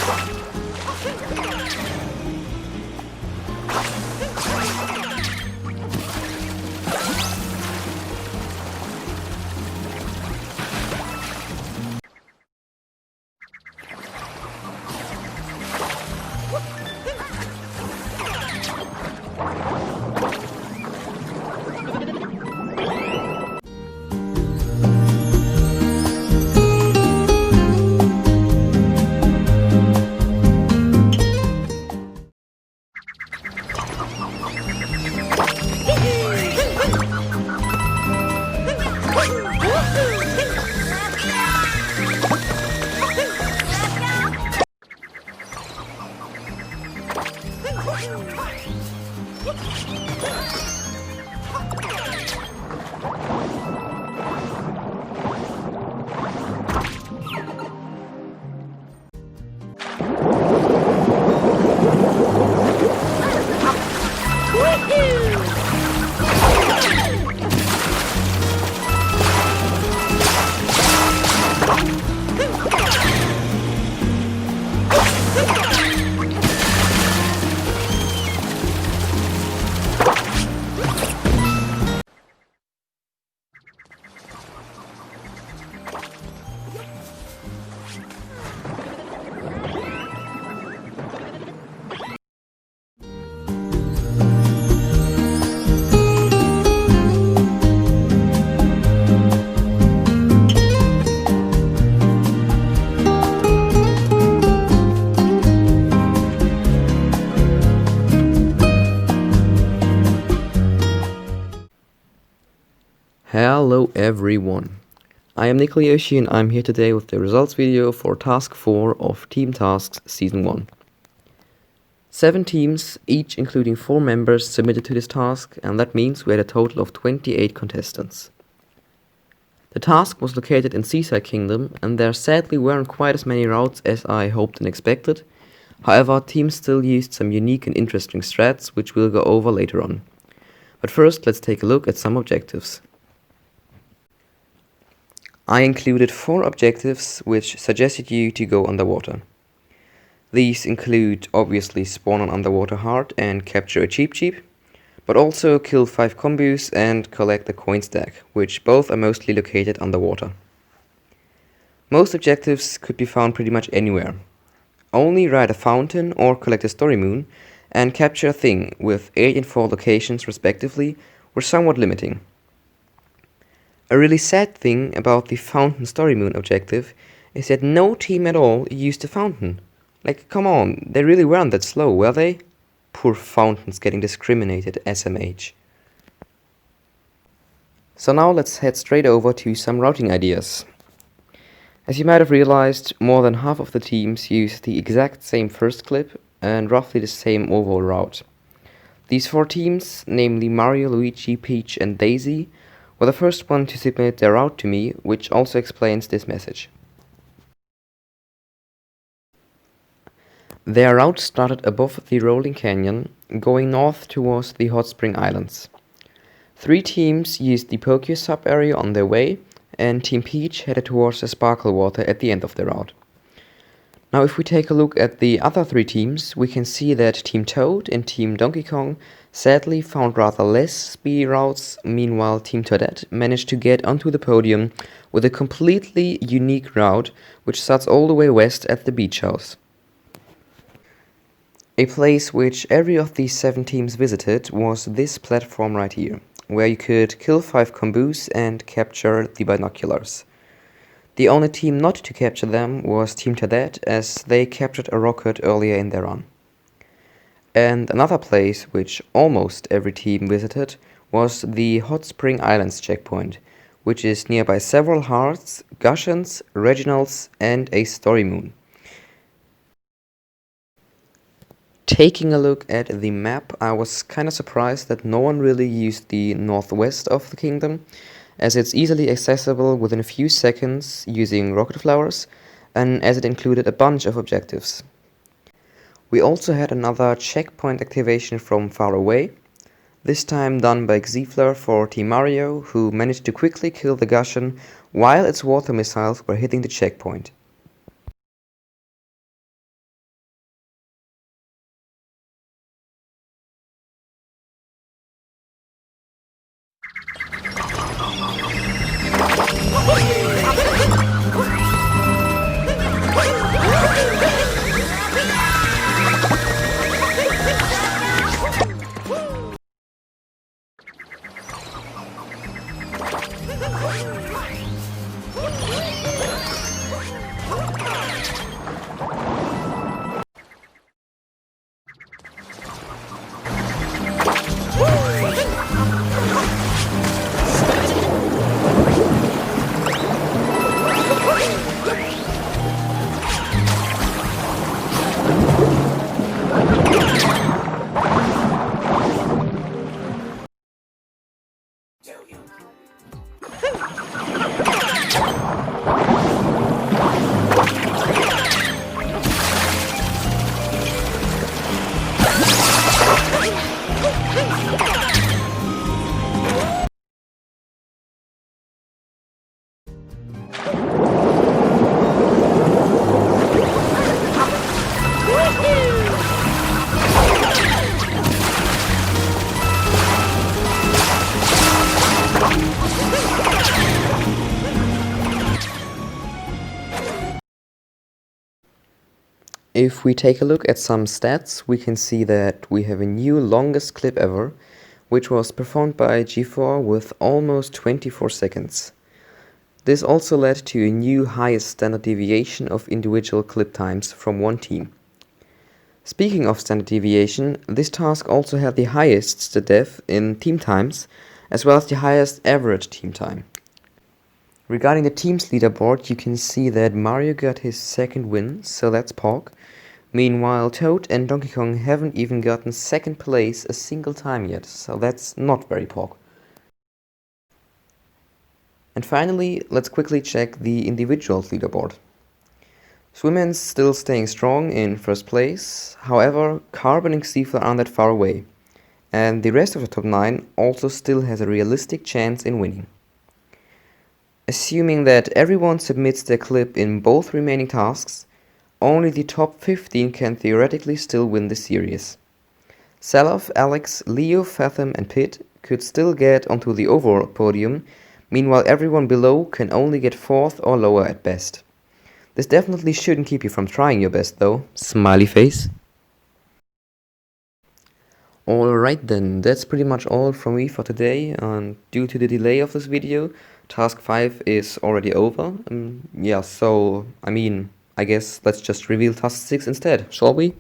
เ Hello everyone, I am Yoshi and I'm here today with the results video for Task 4 of TeamTasks Season 1. 7 teams, each including 4 members, submitted to this task, and that means we had a total of 28 contestants. The task was located in Seaside Kingdom, and there sadly weren't quite as many routes as I hoped and expected. However, teams still used some unique and interesting strats, which we'll go over later on. But first, let's take a look at some objectives. I included 4 objectives which suggested you to go underwater. These include obviously spawn an underwater heart and capture a cheap, but also kill 5 combos and collect a coin stack, which both are mostly located underwater. Most objectives could be found pretty much anywhere. Only ride a fountain or collect a story moon and capture a thing with 8 and 4 locations respectively were somewhat limiting. A really sad thing about the Fountain Story Moon objective is that no team at all used a fountain. Like, come on, they really weren't that slow, were they? Poor fountains getting discriminated SMH. So now let's head straight over to some routing ideas. As you might have realized, more than half of the teams used the exact same first clip and roughly the same overall route. These 4 teams, namely Mario, Luigi, Peach and Daisy, were the first one to submit their route to me, which also explains this message. Their route started above the rolling canyon, going north towards the Hot Spring Islands. 3 teams used the Pokio sub-area on their way, and Team Peach headed towards the Sparkle Water at the end of their route. Now if we take a look at the other 3 teams, we can see that Team Toad and Team Donkey Kong sadly found rather less speedy routes. Meanwhile, Team Toadette managed to get onto the podium with a completely unique route which starts all the way west at the beach house. A place which every of these 7 teams visited was this platform right here, where you could kill 5 combos and capture the binoculars. The only team not to capture them was Team Toadette, as they captured a rocket earlier in their run. And another place which almost every team visited was the Hot Spring Islands checkpoint, which is nearby several hearts, Gushans, Reginalds and a story moon. Taking a look at the map, I was kinda surprised that no one really used the northwest of the kingdom, as it's easily accessible within a few seconds using rocket flowers, and as it included a bunch of objectives. We also had another checkpoint activation from far away, this time done by Xifler for Team Mario, who managed to quickly kill the Gushan while its water missiles were hitting the checkpoint. If we take a look at some stats, we can see that we have a new longest clip ever, which was performed by G4 with almost 24 seconds. This also led to a new highest standard deviation of individual clip times from one team. Speaking of standard deviation, this task also had the highest stat dev in team times, as well as the highest average team time. Regarding the team's leaderboard, you can see that Mario got his second win, so that's Pog. Meanwhile, Toad and Donkey Kong haven't even gotten second place a single time yet, so that's not very Pog. And finally, let's quickly check the individual leaderboard. Swimman's still staying strong in first place, however, Carbon and Xeefler aren't that far away, and the rest of the top 9 also still has a realistic chance in winning. Assuming that everyone submits their clip in both remaining tasks, only the top 15 can theoretically still win the series. Salof, Alex, Leo, Fathom and Pit could still get onto the overall podium, meanwhile everyone below can only get 4th or lower at best. This definitely shouldn't keep you from trying your best though. Smiley face. Alright then, that's pretty much all from me for today, and due to the delay of this video, task 5 is already over. Yeah, so, I guess let's just reveal task 6 instead, shall we?